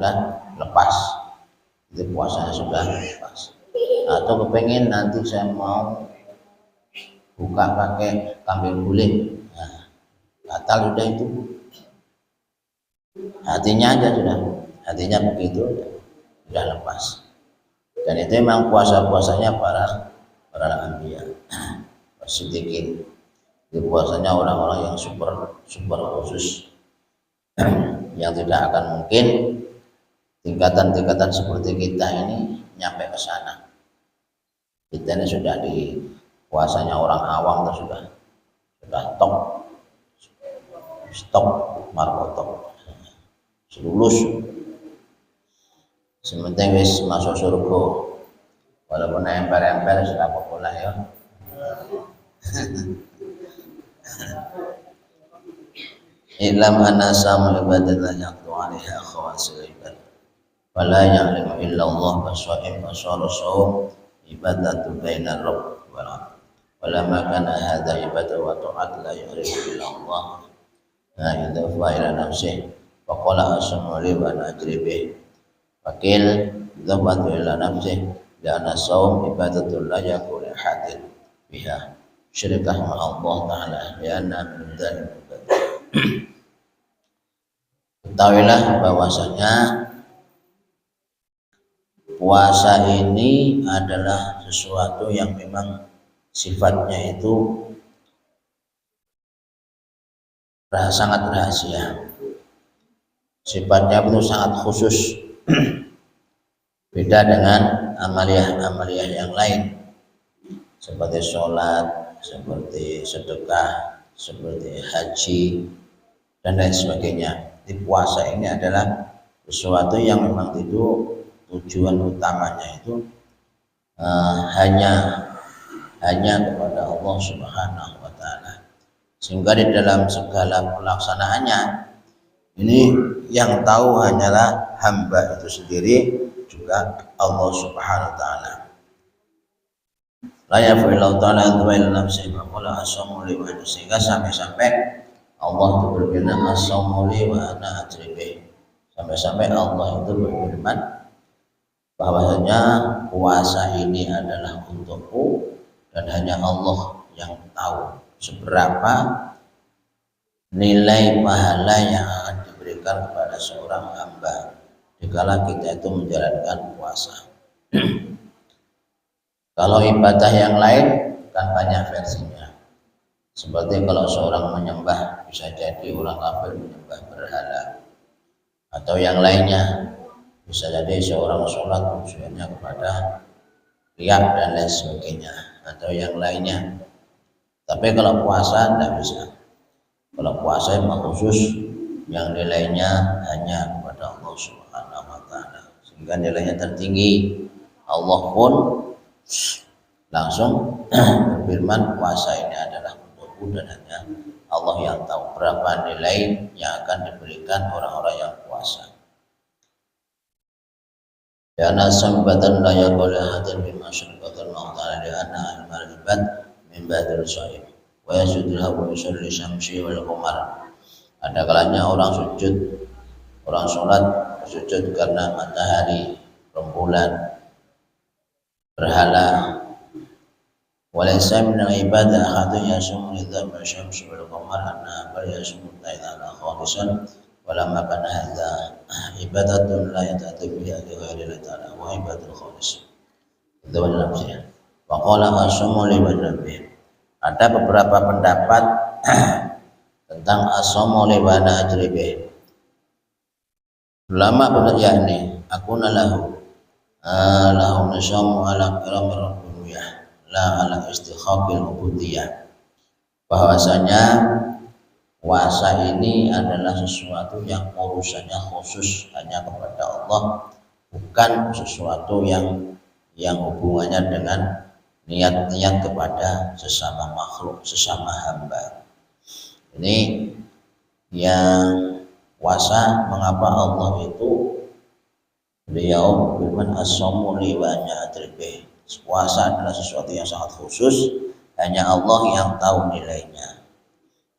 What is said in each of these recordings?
sudah lepas, itu puasanya sudah lepas. Atau kepengen nanti saya mau buka pakai kambing guling, nah, batal sudah itu. Hatinya aja sudah, hatinya begitu sudah lepas. Dan itu memang puasanya para anbiya siddiqin. Itu puasanya orang-orang yang super khusus yang tidak akan mungkin tingkatan-tingkatan seperti kita ini nyampe ke sana. Kita ini sudah di puasanya orang awam itu sudah stop markotok lulus, sementing wis masuk surga walaupun emper sudah apa-apa ya. Ilam anna samul ibadah yaqtu alaiha khawasil ibad wala ya'lamu illa Allah basaim basarusuhum ibadatu bainar rabb wal abd wala ma kana hadha ibadah wa ta'at la ya'rifu illa Allah la yadfa ila nafsih wa qala asmuli wa najribih wakil dhabat ila nafsih lianna saum ibadatul la yakul hadin biha syirkah ma Allah ta'ala lianna min dzalik. Ketahuilah bahwasanya puasa ini adalah sesuatu yang memang sifatnya itu sangat rahasia. Sifatnya itu sangat khusus. Beda dengan amaliyah yang lain seperti sholat, seperti sedekah, seperti haji dan lain sebagainya. Di puasa ini adalah sesuatu yang memang itu tujuan utamanya itu hanya kepada Allah Subhanahu wa taala. Sehingga di dalam segala pelaksanaannya ini yang tahu hanyalah hamba itu sendiri, juga Allah Subhanahu wa taala. La yaf'alu ta'ala illa nafsihi wa qala asamu li wa sehingga sampai Allah itu berfirman asamu li wa ana ajribi. Sampai Allah itu berfirman bahwasanya puasa ini adalah untukku dan hanya Allah yang tahu seberapa nilai pahala yang akan diberikan kepada seorang hamba dikala kita itu menjalankan puasa. Kalau ibadah yang lain kan banyak versinya. Seperti kalau seorang menyembah, bisa jadi orang kafir menyembah berhala, atau yang lainnya bisa jadi seorang sholat tujuannya kepada riya dan lain sebagainya, atau yang lainnya. Tapi kalau puasa tidak bisa. Kalau puasa memang khusus yang nilainya hanya kepada Allah Subhanahu wa taala, sehingga nilainya tertinggi. Allah pun langsung berfirman puasa ini adalah untukku dan hanya Allah yang tahu berapa nilai yang akan diberikan orang-orang yang puasa. Karena sambatan la yaqulu hadin bima syarqatul maqtal li anna al-ibad min badil shaib wa yasudul wa yusalli syamsi wal qamar. Ada kalanya orang sujud, orang sholat sujud karena matahari, rembulan, berhala. Walaysa min al-ibadah ahadun yasumu lidhammi syamsi wal qamar anna bal yasumu ta'ala khalisan walamma kana hadza ibadatun la yata'addu biha li ghairi ta'ala wa ibadatul khalis. Itu nafsnya. Wa qala asamu li rabbi. Ada beberapa pendapat tentang asamu li ajribi. Ulama berkata ini akuna lahu nasamu ala karam rabbiyah la ala istiqaqil ubudiyah. Bahwasanya puasa ini adalah sesuatu yang urusannya khusus hanya kepada Allah, bukan sesuatu yang hubungannya dengan niat-niat kepada sesama makhluk, sesama hamba. Ini yang puasa, mengapa Allah itu beliau berfirman as-sawmu li wa ajribi. Puasa adalah sesuatu yang sangat khusus, hanya Allah yang tahu nilainya.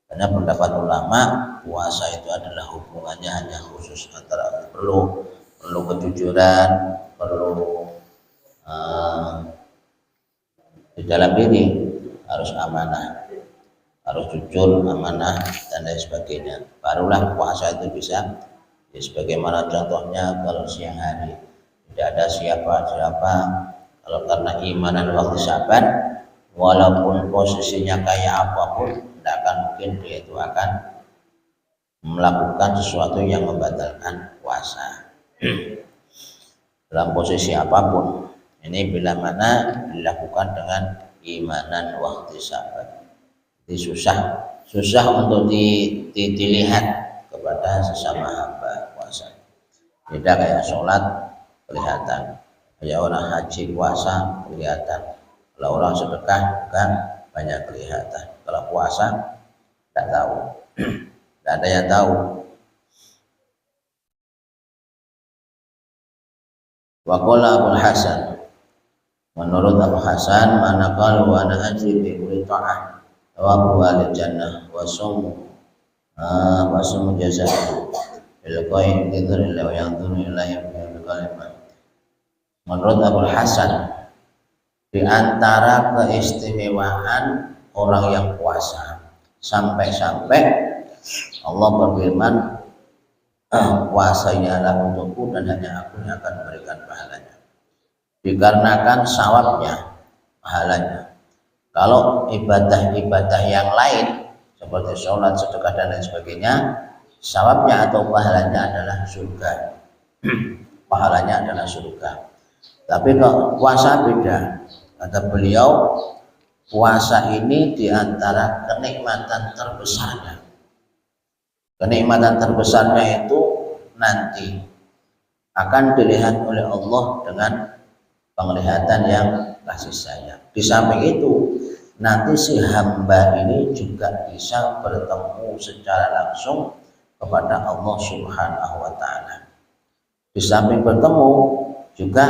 Karena pendapat ulama puasa itu adalah hubungannya hanya khusus antara perlu perlu kejujuran, perlu di dalam diri harus amanah, harus jujur, amanah dan lain sebagainya. Barulah puasa itu bisa, ya sebagaimana contohnya kalau siang hari tidak ada siapa-siapa, kalau karena iman dan waktu saban, walaupun posisinya kayak apapun, tidak akan mungkin dia itu akan melakukan sesuatu yang membatalkan puasa dalam posisi apapun. Ini bila mana dilakukan dengan imanan waktu saban. Jadi susah untuk dilihat kepada sesama hamba puasa. Beda kayak sholat kelihatan, kayak orang haji puasa kelihatan, kalau orang sedekah juga banyak kelihatan. Kalau puasa tidak tahu, tidak ada yang tahu. Wa qala Abu Hasan, menurut Abu Hasan, mana kalau ana haji bi ta'ah wa huwa jannah wa sumu jazaa bil qaim dzikr la yanzuru ilaihi bi kalimah. Menurut Abu Hasan, di antara keistimewaan orang yang puasa, sampai-sampai Allah berfirman, puasanya adalah untukku dan hanya aku yang akan memberikan pahalanya. Dikarenakan sawabnya, pahalanya. Kalau ibadah-ibadah yang lain seperti sholat, sedekah dan lain sebagainya, sawabnya atau pahalanya adalah surga. Pahalanya adalah surga. Tapi kalau puasa beda. Kata beliau, puasa ini diantara kenikmatan terbesarnya. Kenikmatan terbesarnya itu nanti akan dilihat oleh Allah dengan penglihatan yang kasih sayang. Di samping itu, nanti si hamba ini juga bisa bertemu secara langsung kepada Allah Subhanahu wa Ta'ala. Di samping bertemu juga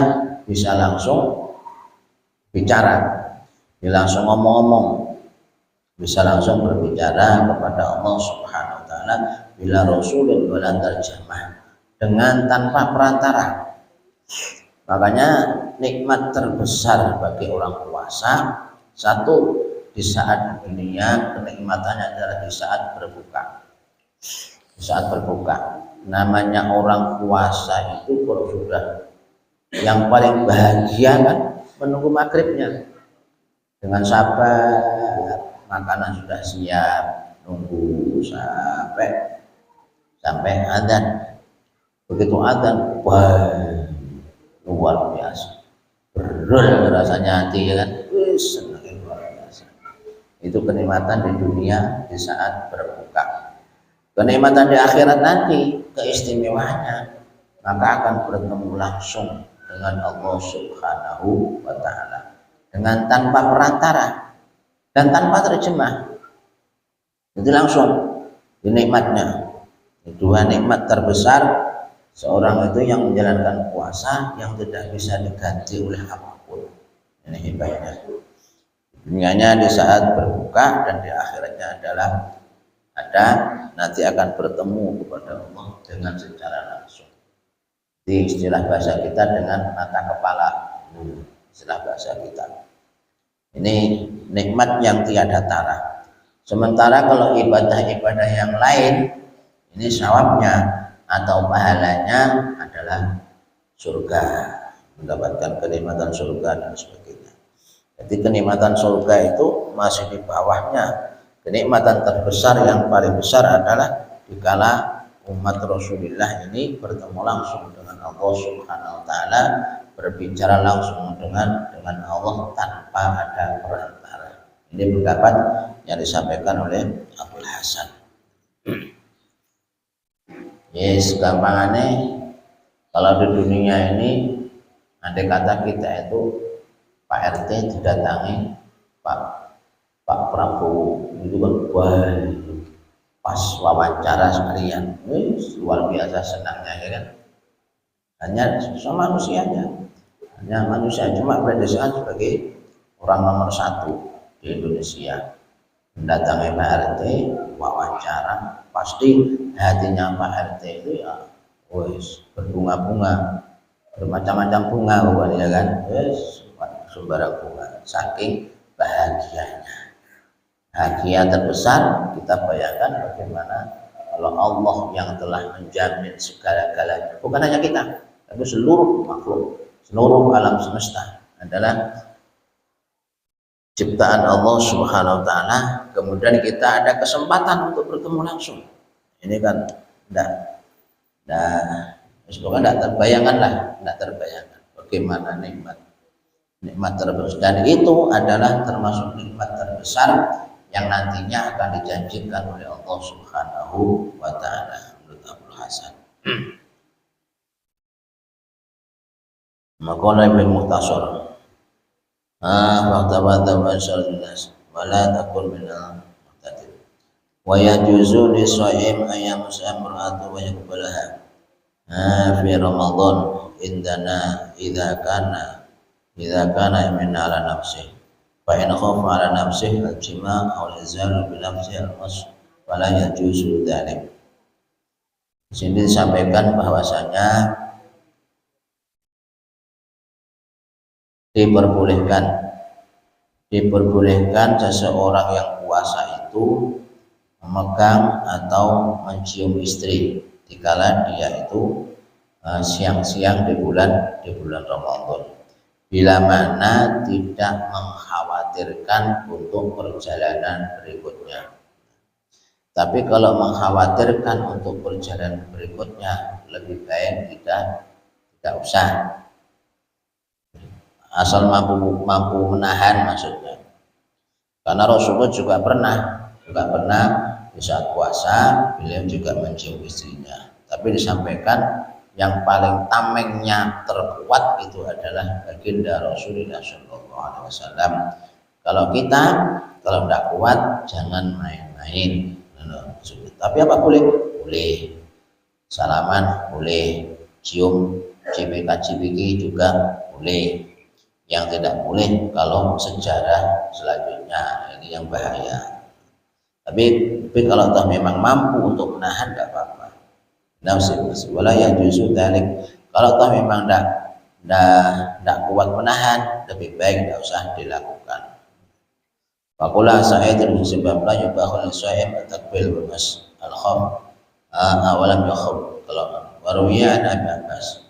bisa langsung bicara, langsung ngomong-ngomong, bisa langsung berbicara kepada Allah Subhanahu wa Ta'ala bila Rasulul wala tarjamah, dengan tanpa perantara. Makanya nikmat terbesar bagi orang puasa, satu, di saat dunia kenikmatannya adalah di saat berbuka. Di saat berbuka, namanya orang puasa itu kalau sudah yang paling bahagia kan menunggu maghribnya dengan sabar, makanan sudah siap, nunggu sampai adzan. Begitu adzan, wah luar biasa, berul rasanya hati, ya kan, senang luar biasa. Itu kenikmatan di dunia di saat berbuka. Kenikmatan di akhirat nanti keistimewaannya, maka akan bertemu langsung dengan Allah Subhanahu wa Ta'ala, dengan tanpa perantara dan tanpa terjemah. Jadi langsung nikmatnya. Dua nikmat terbesar seorang itu yang menjalankan puasa yang tidak bisa diganti oleh apapun. Ini hebatnya. Dunianya di saat berbuka dan di akhiratnya adalah ada nanti akan bertemu kepada Allah dengan secara langsung. Di istilah bahasa kita dengan mata kepala, istilah bahasa kita. Ini nikmat yang tiada tara. Sementara kalau ibadah-ibadah yang lain, ini sawabnya atau pahalanya adalah surga, mendapatkan kenikmatan surga dan sebagainya. Jadi kenikmatan surga itu masih di bawahnya. Kenikmatan terbesar yang paling besar adalah dikala umat Rasulullah ini bertemu langsung dengan Allah Subhanahu wa Ta'ala, berbicara langsung dengan Allah tanpa ada perantara. Ini pendapat yang disampaikan oleh Abul Hasan. Yes, gampangannya kalau di dunia ini andai kata kita itu Pak RT didatangi Pak Prabowo, itu kan pas wawancara sekalian, luar biasa senangnya, ya kan? Hanya sama manusianya, hanya manusia, cuma berdasarkan sebagai orang nomor 1 di Indonesia. Mendatangi Pak RT, wawancara, pasti hatinya Pak RT itu ya wis berbunga-bunga, bermacam-macam bunga pokoknya kan, wis sembarang bunga, saking bahagia terbesar. Kita bayangkan bagaimana kalau Allah yang telah menjamin segala-galanya, bukan hanya kita, tapi seluruh makhluk, seluruh alam semesta adalah ciptaan Allah Subhanahu wa taala, kemudian kita ada kesempatan untuk bertemu langsung. Ini kan tidak terbayangkan bagaimana nikmat terbesar, dan itu adalah termasuk nikmat terbesar yang nantinya akan dijanjikan oleh Allah Subhanahu wa taala menurut Abdul Hasan. Maqala Ibnu Mukhtasar fakta nas wala takun minal mu'tadin wa yajuzu li shaim ayyam samratu wa yaqbalaha fi Ramadan indana idza kana min ala nafsi fa in khafa ala nafsi al-jima' aw al-izal bi nafsi al-mas fala yajuzu dzalik. Di sini disampaikan bahwasanya diperbolehkan seseorang yang puasa itu memegang atau mencium istri dikala dia itu siang-siang di bulan Ramadan, bila mana tidak mengkhawatirkan untuk perjalanan berikutnya. Tapi kalau mengkhawatirkan untuk perjalanan berikutnya, lebih baik tidak usah, asal mampu menahan maksudnya. Karena Rasulullah juga pernah di saat puasa beliau juga mencium istrinya. Tapi disampaikan yang paling tamengnya terkuat itu adalah baginda Rasulullah SAW. Kalau tidak kuat jangan main-main. Tapi apa boleh? Boleh. Salaman boleh, cium cipika-cipiki juga boleh. Yang tidak boleh kalau sejarah selanjutnya, ini yang bahaya. Tapi kalau toh memang mampu untuk menahan, tidak apa-apa. Wala yajuzu dzalik. Kalau toh memang tidak kuat menahan, lebih baik tidak usah dilakukan. Faqula Sa'id bin Sebab la yubahul shaim takbil wa mas al-kham awalam yakhub. Kalau waruya an Abi Abbas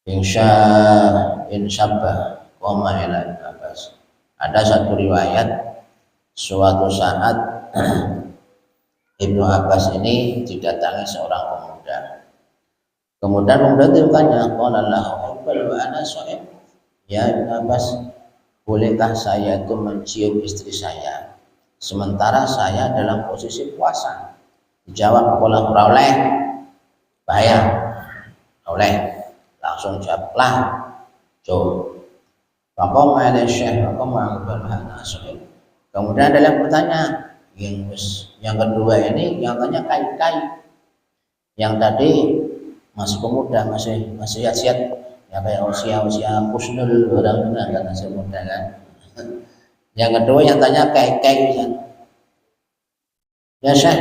insyabah wa ila Abbas. Ada satu riwayat suatu saat Ibnu Abbas ini didatangi seorang pemuda. Kemudian pemuda itu bertanya, qala lahu wa ana shaim. Ya Ibnu Abbas, bolehkah saya itu mencium istri saya sementara saya dalam posisi puasa? Dijawab, qala oleh, bahaya, oleh. Langsung jawablah, kemudian ada yang bertanya, yang kedua ini yang tanya kai, yang tadi masih pemuda, masih siat, ya kayak usia kusnul orang kan masih muda kan. Yang kedua yang tanya kai ya Syekh,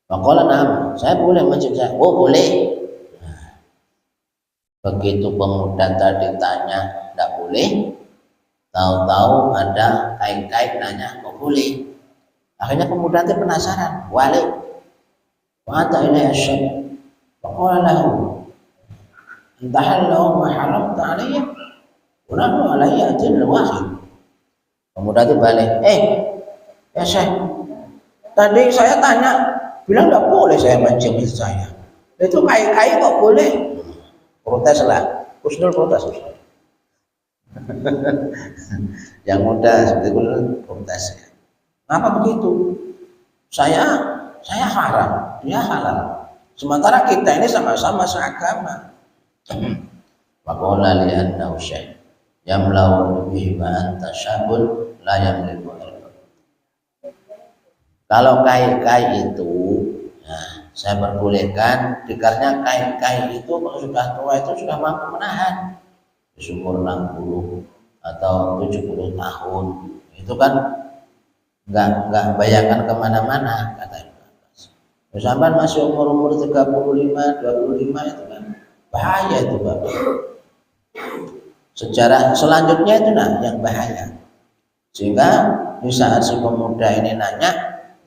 maka saya boleh mencium saya. Oh boleh. Begitu pemuda tadi tanya tidak boleh, tahu-tahu ada kain-kain nanya kok boleh. Akhirnya pemuda itu penasaran, balik. Wa ata ila syekh. Faqala lahu intahallahu ma haramta alayya wa nahnu alayya ajal wahid. Pemuda itu balik, ya Syekh, tadi saya tanya bilang tidak boleh saya mencium istri saya. Itu kain-kain kok boleh? Protes lah, Kusnul protes. Yang muda seperti Kusnul protes. Kenapa begitu? Saya haram, dia halal. Sementara kita ini sama-sama seagama. Waqala li annahu syekh yamlau bihi ma anta syabun la yamliku. Kalau kai itu saya perbolehkan, dikarenakan kain itu kalau sudah tua itu sudah mampu menahan di umur 60 atau 70 tahun, itu kan nggak bayangkan kemana-mana, kata Ibnu Abbas. Sampai masih umur 35, 25 itu kan bahaya itu Bapak. Sejarah selanjutnya itu yang bahaya. Sehingga di saat si pemuda ini nanya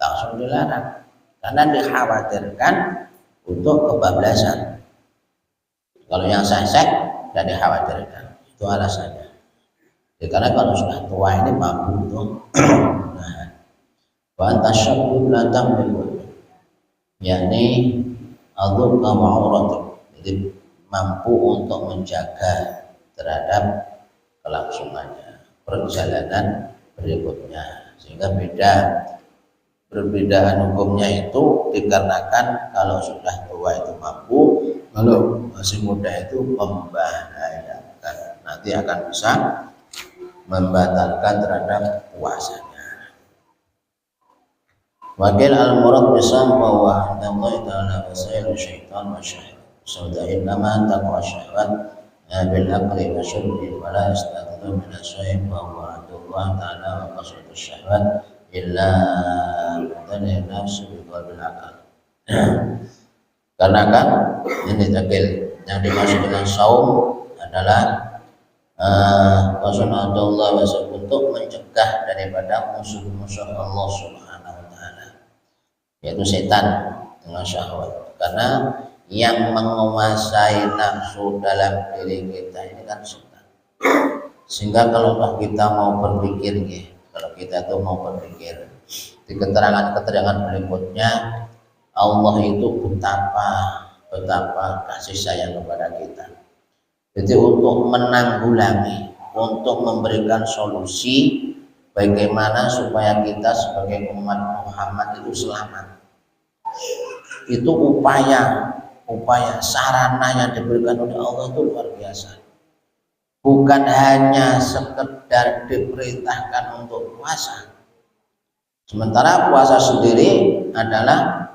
langsung dilarang karena dikhawatirkan untuk kebablasan. Kalau yang sesek tidak dikhawatirkan, itu alasannya. Ya, karena kalau sudah tua ini mampu tuh. Nah, wa tasyabbu la tamliku, yakni adzqa ma'uratik, jadi mampu untuk menjaga terhadap kelangsungannya perjalanan berikutnya. Sehingga perbedaan hukumnya itu dikarenakan kalau sudah tua itu mampu, kalau masih muda itu membahayakan, nanti akan bisa membatalkan terhadap puasanya. Wakil al-murad bisam bahwa Allah ta'ala wasailu syaitan wa syahwat saudain nama taqwa syahwat bil aqli wa syurbi wa la istaqdu min as-syaib bahwa Allah ta'ala wa qasadu syahwat illa tani nafsu bi qalbil aqal. Karena kan ini takil yang dimaksud dengan saum adalah Allah untuk mencegah daripada musuh-musuh Allah Subhanahu wa taala, yaitu setan dengan syahwat. Karena yang menguasai nafsu dalam diri kita ini kan setan. Sehingga kalau kita mau berpikir kalau kita tuh mau berpikir di keterangan-keterangan berikutnya, Allah itu betapa kasih sayang kepada kita. Jadi untuk menanggulangi, untuk memberikan solusi bagaimana supaya kita sebagai umat Muhammad itu selamat. Itu upaya sarana yang diberikan oleh Allah itu luar biasa. Bukan hanya sekedar diperintahkan untuk puasa. Sementara puasa sendiri adalah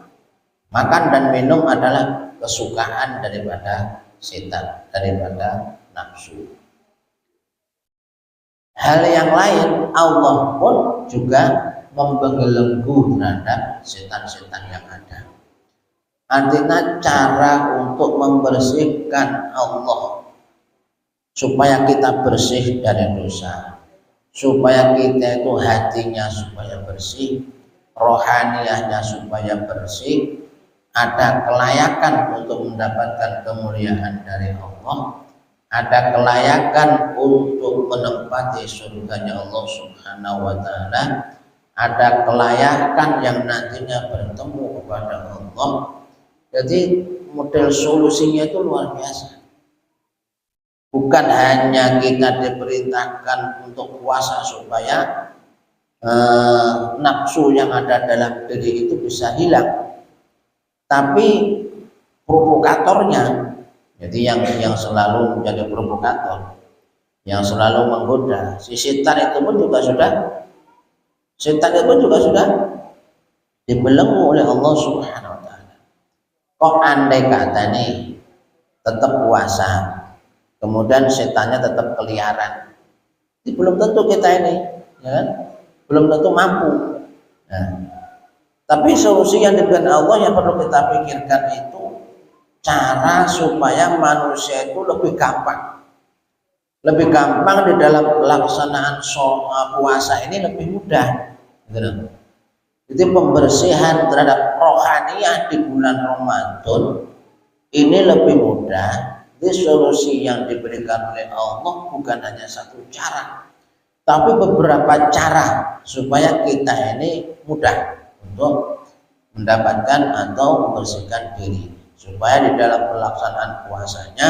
makan dan minum adalah kesukaan daripada setan, daripada nafsu. Hal yang lain Allah pun juga membelenggu terhadap setan-setan yang ada. Artinya cara untuk membersihkan Allah supaya kita bersih dari dosa, supaya kita itu hatinya supaya bersih, rohaniahnya supaya bersih, ada kelayakan untuk mendapatkan kemuliaan dari Allah, ada kelayakan untuk menempati surganya Allah Subhanahu wa taala, ada kelayakan yang nantinya bertemu kepada Allah. Jadi model solusinya itu luar biasa. Bukan hanya kita diperintahkan untuk puasa supaya nafsu yang ada dalam diri itu bisa hilang, tapi provokatornya, jadi yang selalu menjadi provokator, yang selalu menggoda, si setan itu pun juga sudah dibelenggu oleh Allah Subhanahu wa taala. Kok andai kata nih tetap puasa, kemudian setannya tetap keliaran, jadi belum tentu kita ini, ya kan? Belum tentu mampu. Nah, tapi solusi yang diberikan Allah yang perlu kita pikirkan itu cara supaya manusia itu lebih gampang di dalam pelaksanaan puasa ini lebih mudah. Jadi pembersihan terhadap rohaniah di bulan Ramadan ini lebih mudah. Jadi solusi yang diberikan oleh Allah bukan hanya satu cara, tapi beberapa cara supaya kita ini mudah untuk mendapatkan atau membersihkan diri, supaya di dalam pelaksanaan puasanya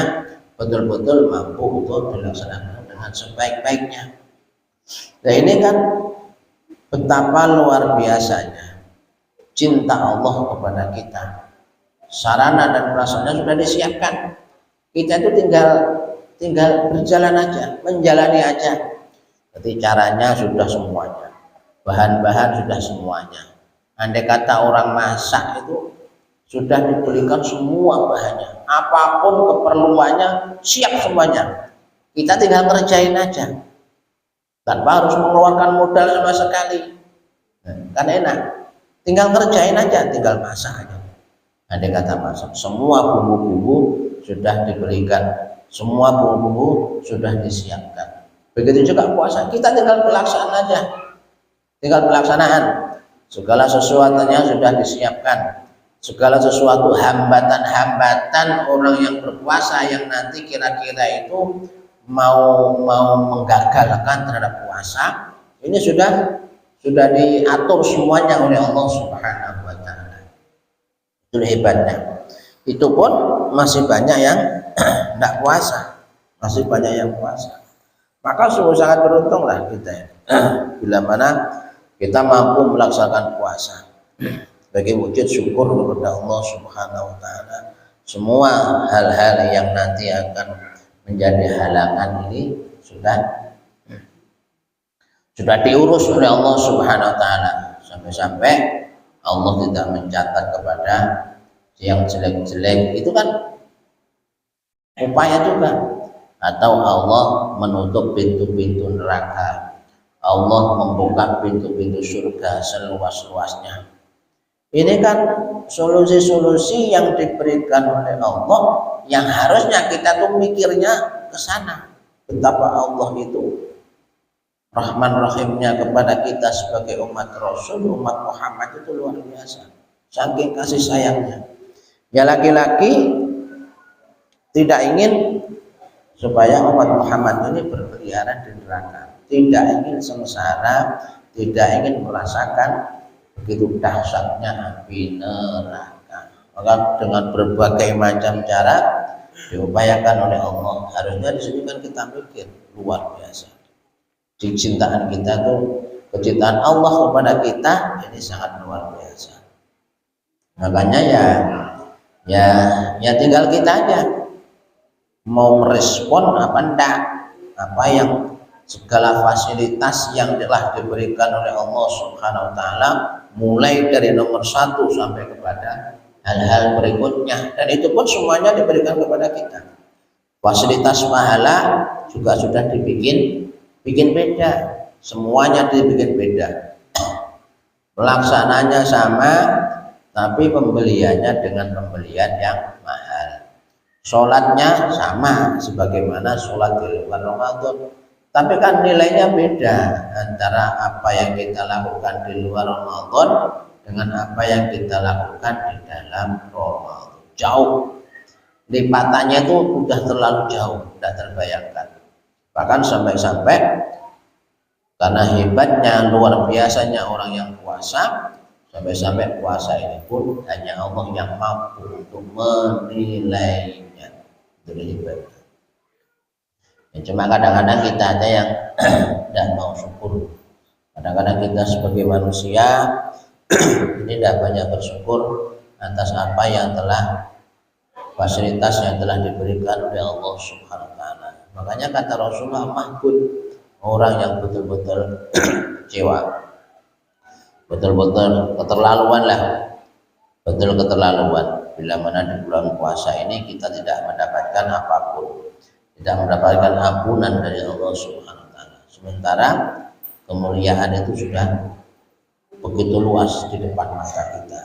betul-betul mampu untuk dilaksanakan dengan sebaik-baiknya. Nah ini kan betapa luar biasanya cinta Allah kepada kita. Sarana dan prasarana sudah disiapkan, kita itu tinggal berjalan aja, menjalani aja. Jadi caranya sudah semuanya, bahan-bahan sudah semuanya. Andai kata orang masak itu sudah diberikan semua bahannya, apapun keperluannya siap semuanya. Kita tinggal ngerjain aja, tanpa harus mengeluarkan modal sama sekali. Kan enak, tinggal ngerjain aja, tinggal masak aja. Andai kata masak, semua bumbu-bumbu sudah diberikan, semua bumbu-bumbu sudah disiapkan. Begitu juga puasa, kita tinggal pelaksanaan aja, tinggal pelaksanaan. Segala sesuatunya sudah disiapkan, segala sesuatu hambatan-hambatan orang yang berpuasa yang nanti kira-kira itu mau menggagalkan terhadap puasa, ini sudah diatur semuanya oleh Allah Subhanahu wa taala. Itu hebatnya. Itu pun masih banyak yang tidak puasa, masih banyak yang puasa. Maka sungguh sangat beruntunglah kita bila mana kita mampu melaksanakan puasa sebagai wujud syukur kepada Allah Subhanahu wa taala. Semua hal-hal yang nanti akan menjadi halangan ini sudah diurus oleh Allah Subhanahu wa taala, sampai-sampai Allah tidak mencatat kepada yang jelek-jelek. Itu kan upaya juga. Atau Allah menutup pintu-pintu neraka, Allah membuka pintu-pintu surga seluas-luasnya. Ini kan solusi-solusi yang diberikan oleh Allah, yang harusnya kita tuh mikirnya ke sana. Betapa Allah itu Rahman Rahimnya kepada kita sebagai umat Rasul, umat Muhammad itu luar biasa. Saking kasih sayangnya. Ya, laki-laki tidak ingin supaya umat Muhammad ini berkeliaran di neraka, tidak ingin sengsara, tidak ingin merasakan begitu dahsyatnya api neraka. Maka dengan berbagai macam cara diupayakan oleh Allah. Harusnya di sini kan kita mikir luar biasa. Kecintaan kita tuh, kecintaan Allah kepada kita ini sangat luar biasa. Makanya ya tinggal kita aja mau merespon apa enggak, apa yang segala fasilitas yang telah diberikan oleh Allah Subhanahu wa taala, mulai dari nomor 1 sampai kepada hal-hal berikutnya, dan itu pun semuanya diberikan kepada kita. Fasilitas pahala juga sudah dibikin beda, semuanya dibikin beda. Pelaksananya sama, tapi pembeliannya dengan pembelian yang mahal. Sholatnya sama sebagaimana sholat di luar Ramadan, tapi kan nilainya beda antara apa yang kita lakukan di luar Ramadan dengan apa yang kita lakukan di dalam Ramadan. Jauh, lipatannya itu sudah terlalu jauh, tidak terbayangkan. Bahkan sampai-sampai karena hebatnya, luar biasanya orang yang puasa, sampai-sampai puasa ini pun hanya Allah yang mampu untuk menilainya. Itu hebatnya. Ya, cuma kadang-kadang kita ada yang tidak mau syukur. Kadang-kadang kita sebagai manusia ini tidak banyak bersyukur atas apa yang telah, fasilitas yang telah diberikan oleh Allah Subhanahu wa taala. Makanya kata Rasulullah, mahbud orang yang betul-betul kecewa, betul-betul keterlaluan lah, betul keterlaluan bila mana di bulan puasa ini kita tidak mendapatkan apapun, tidak mendapatkan ampunan dari Allah Subhanahu wa taala, sementara kemuliaan itu sudah begitu luas di depan mata kita.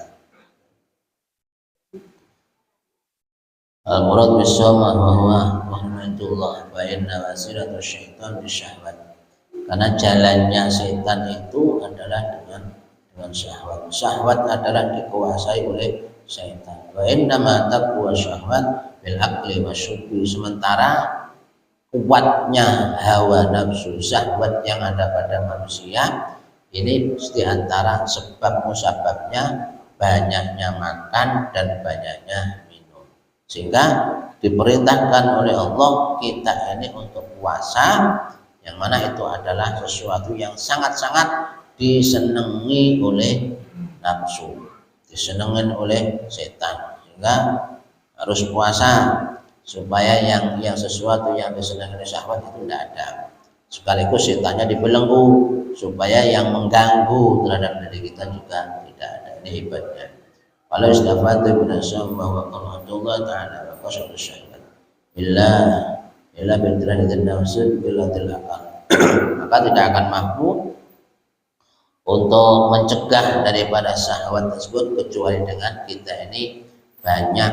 Al-murad bis-shawmah wa huwa rahmatullah wa inna wasilatu syaitan bisyahwat. Karena jalannya setan itu adalah dengan syahwat. Syahwat adalah dikuasai oleh setan. Wa inna ma taqwa syahwat bil aqli wasyubi. Sementara kuatnya hawa nafsu, syahwat yang ada pada manusia ini di antara sebab musababnya banyaknya makan dan banyaknya minum, sehingga diperintahkan oleh Allah kita ini untuk puasa, yang mana itu adalah sesuatu yang sangat-sangat disenangi oleh nafsu, disenangi oleh setan, sehingga harus puasa supaya yang sesuatu yang disenangi oleh syahwat itu tidak ada. Sekaligus setannya dibelenggu supaya yang mengganggu terhadap diri kita juga tidak ada. Ini hebatnya. Kalau istafatu bin asyam bahwa Allah Ta'ala wa qasadu syahwat illa bintiranitin nafsu billatil akal, maka tidak akan mampu untuk mencegah daripada syahwat tersebut kecuali dengan kita ini banyak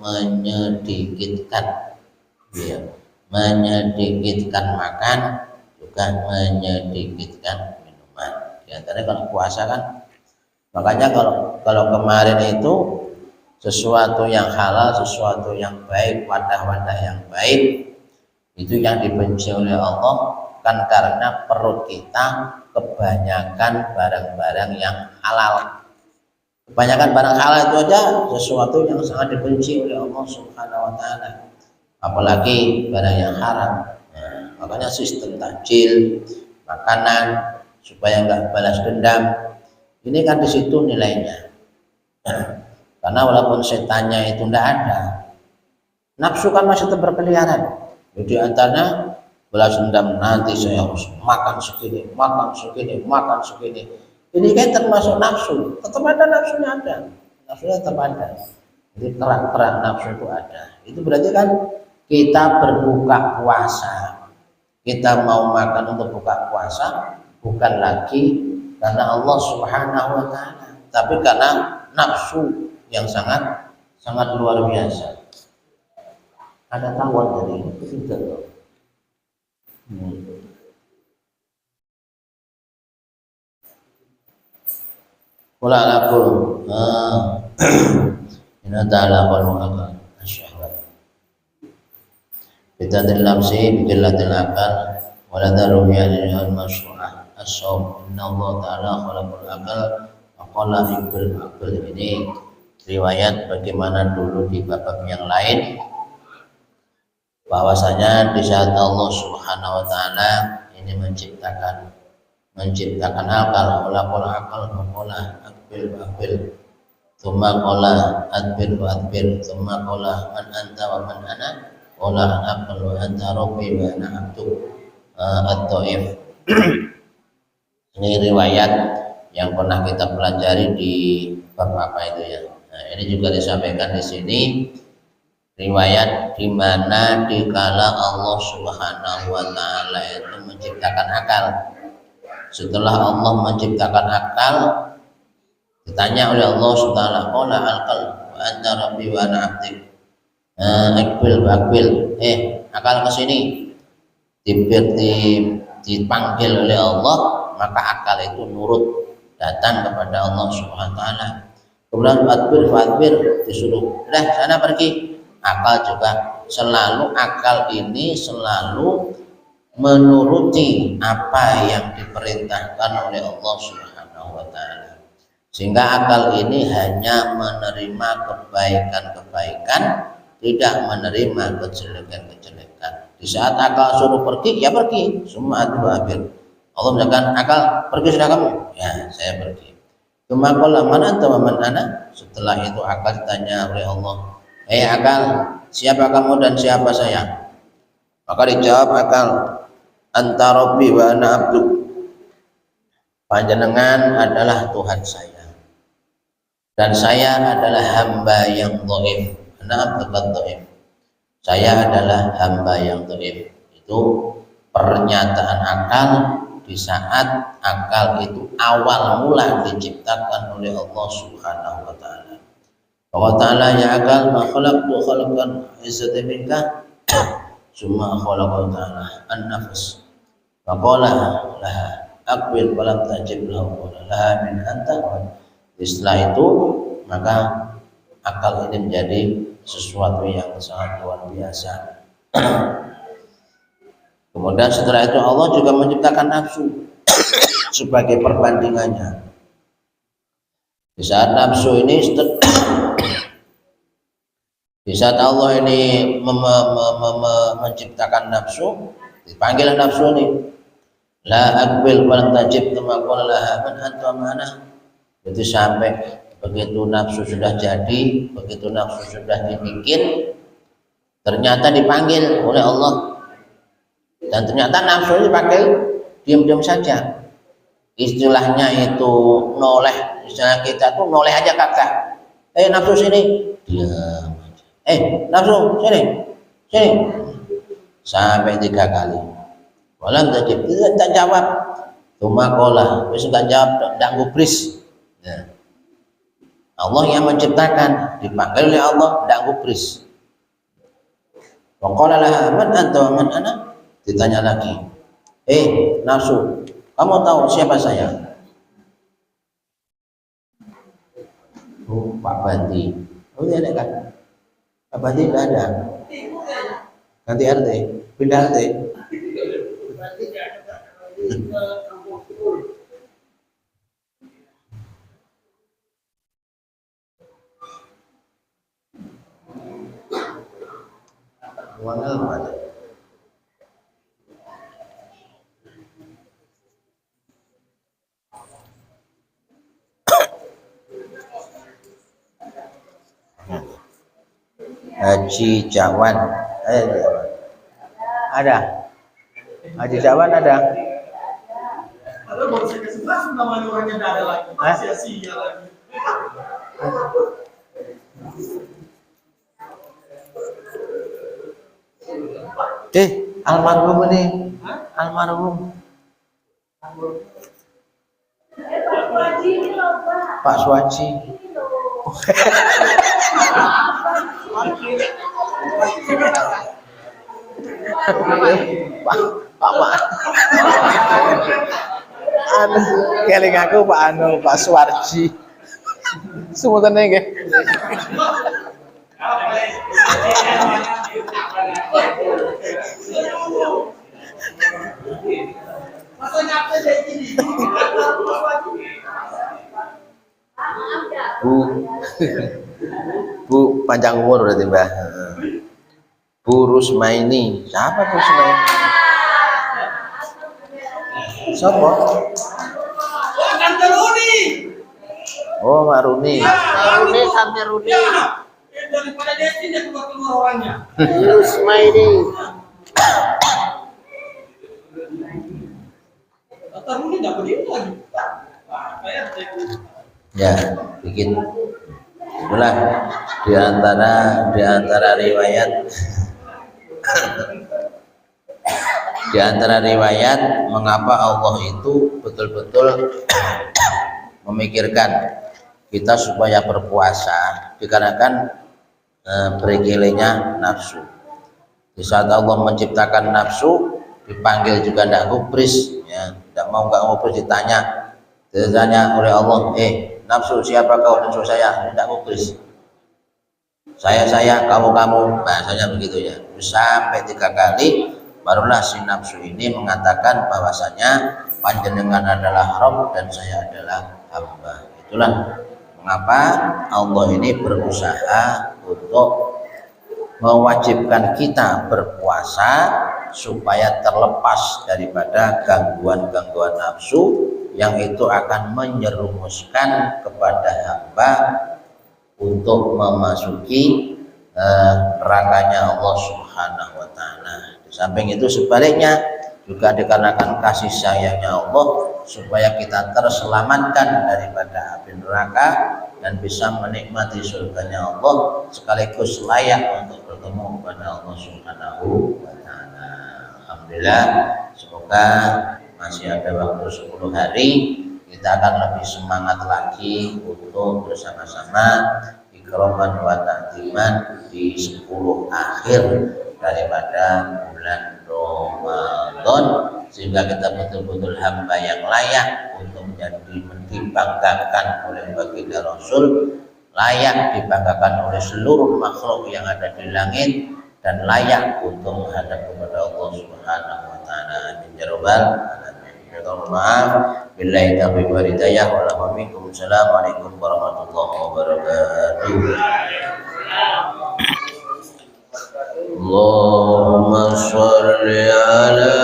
menyedikitkan, ya, menyedikitkan makan, juga menyedikitkan minuman. Di antaranya kalau puasa kan, makanya kalau kemarin itu sesuatu yang halal, sesuatu yang baik, wadah-wadah yang baik, itu yang dibenci oleh Allah kan karena perut kita kebanyakan barang-barang yang halal. Kebanyakan barang halal itu aja sesuatu yang sangat dibenci oleh Allah Subhanahu wa taala. Apalagi barang yang haram. Nah, makanya sistem takjil, makanan supaya nggak balas dendam. Ini kan di situ nilainya. Karena walaupun setannya itu tidak ada, nafsu kan masih tetap berkeliaran. Jadi antaranya balas dendam, nanti saya harus makan segini, makan segini, makan segini. Ini kan termasuk nafsu, tetap ada nafsunya ada, nafsunya tetap ada. Jadi kerak-kerak nafsu itu ada. Itu berarti kan kita berbuka puasa, kita mau makan untuk buka puasa, bukan lagi karena Allah Subhanahu wa taala, tapi karena nafsu yang sangat sangat luar biasa. Ada tawar dari itu tidak. Kula laku, ina ta'ala qul mu'akal asyahwat. Bitatil nafsi biqillatil akal wala darumiyani al-masyru'ah as-sawm. Inna Allah ta'ala khalaqul akal wa qala hibbil akal. Ini riwayat bagaimana dulu di bab yang lain, bahwasanya di saat Allah Subhanahu wa taala ini menciptakan akal, wala akal qala akbil, tsumma qala adbir, tsumma qala man anta wa man ana, qala akal wa anta rabbi wa ana abdu at-taif. Ini riwayat yang pernah kita pelajari di bab apa itu ya. Nah, ini juga disampaikan di sini riwayat di mana dikala Allah Subhanahu wa taala itu menciptakan akal. Setelah Allah menciptakan akal, ditanya oleh Allah Subhanahu wa taala, "Qala al-qalb wa anta rabbi wa ana 'abdik." Akbil, akal ke sini. Dipanggil oleh Allah, maka akal itu nurut datang kepada Allah Subhanahu wa taala. Kemudian adbir disuruh, "Dah, sana pergi." Akal juga akal ini selalu menuruti apa yang diperintahkan oleh Allah Subhanahu wa taala. Sehingga akal ini hanya menerima kebaikan-kebaikan, tidak menerima kejelekan-kejelekan. Di saat akal suruh pergi, ya pergi. Semua itu habis. Allah misalkan akal pergi sudah kamu, ya saya pergi. Cuma kalau mana teman anak, setelah itu akal ditanya oleh Allah, akal, siapa kamu dan siapa saya? Maka dijawab akal, anta rabbi wa ana abdu. Panjenengan adalah Tuhan saya dan saya adalah hamba yang dhaif. Ana abdukat dhaif. Saya adalah hamba yang dhaif. Itu pernyataan akal di saat akal itu awal mula diciptakan oleh Allah Subhanahu wa taala. Allah taala ya akal ma khalaqtu khalaqan izzati minka summa khalaqa ta'ala an-nafs. Faqala laha aqbil walam tajib lahu laha min anta. Setelah itu maka akal ini menjadi sesuatu yang sangat luar biasa. Kemudian setelah itu Allah juga menciptakan nafsu sebagai perbandingannya. Di saat nafsu ini di saat Allah ini menciptakan nafsu, dipanggil nafsu ini, la akbil walam tajib kama qala laha man anta mana. Jadi sampai begitu nafsu sudah jadi, begitu nafsu sudah dibikin, ternyata dipanggil oleh Allah. Dan ternyata nafsu ini dipanggil diam-diam saja. Istilahnya itu noleh, istilah kita tuh noleh aja kakak. Nafsu sini, diam. Nafsu sini sampai 3 kali. Walam tajib, tidak jawab. Cuma kola, wis enggak jawab, ndak gubris. Ya. Allah yang menciptakan, dipanggil oleh Allah, tidak gubris. Wa qala laha man anta wa man ana, ditanya lagi, nafsu, kamu tahu siapa saya? Pak Bandi. Dia ada kan? Pak Bandi tidak ada. Ganti RT, pindah RT. Wangal mana? Haji Jawan, ada. Haji Jawan ada. Ada baru saya kasih namanya orangnya tidak ada lagi. Sia-sia lagi. Almarhum ini, almarhum. Pak Swaji. Pak anu keling aku Pak Swarji. Semuanya nggih. Bu panjang umur berarti Mbah. Bu Rusmaini. Siapa Bu Rusmaini? Siapa? Tante Runi. Oh, Mak Runi. Runi sampai Runi. Daripada Desi dia keluar orangnya. Rusmaini. Tante Runi nggak berdiri lagi. Ya, bikin itulah di antara riwayat mengapa Allah itu betul-betul memikirkan kita supaya berpuasa dikarenakan bergelenya nafsu. Di saat Allah menciptakan nafsu, dipanggil juga tidak gubris, ya, tidak mau nggak gubris ditanya oleh Allah, nafsu siapa kau? Nafsu saya, tidak gubris. Saya, kamu, bahasanya begitu ya. Sampai 3 kali, barulah si nafsu ini mengatakan bahwasanya panjenengan adalah Rabb dan saya adalah hamba. Itulah mengapa Allah ini berusaha untuk mewajibkan kita berpuasa supaya terlepas daripada gangguan-gangguan nafsu yang itu akan menyerumuskan kepada hamba untuk memasuki nerakanya Allah Subhanahu wa taala. Di samping itu sebaliknya juga dikarenakan kasih sayangnya Allah supaya kita terselamatkan daripada api neraka dan bisa menikmati surganya Allah sekaligus layak untuk bertemu kepada Allah Subhanahu wa taala. Alhamdulillah, semoga masih ada waktu 10 hari kita akan lebih semangat lagi untuk bersama-sama ikroman wa ta'ziman di 10 akhir daripada bulan Ramadan, sehingga kita betul-betul hamba yang layak untuk menjadi dibanggakan oleh baginda Rasul, layak dibanggakan oleh seluruh makhluk yang ada di langit, dan layak untuk menghadap kepada Allah Subhanahu wa taala. Amin ya rabbal alamin. Maaf, billahi taufiq wal hidayah. Wassalamualaikum warahmatullahi wabarakatuh. Allahumma sholli ala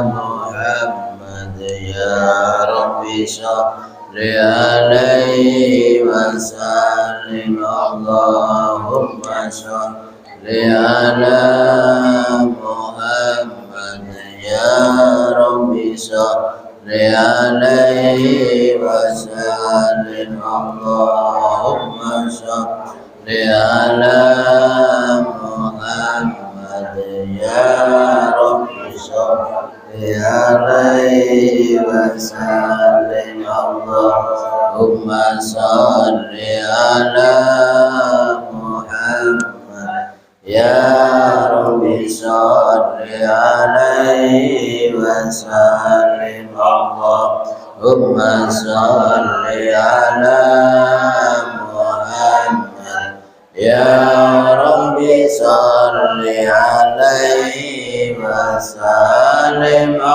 Muhammad ya Rabbi sholli alaihi wa sallim. Allahumma sholli ala Muhammad ya Rabbi sholli alaihi wa sallim. Allahumma sholli ala Muhammad ya Rabbi sholli alaihi wa sallim. Allahumma sholli Ya Rabbi salli alaihi wa sallim Allahumma salli ala Muhammad Ya Rabbi salli alaihi wa sallim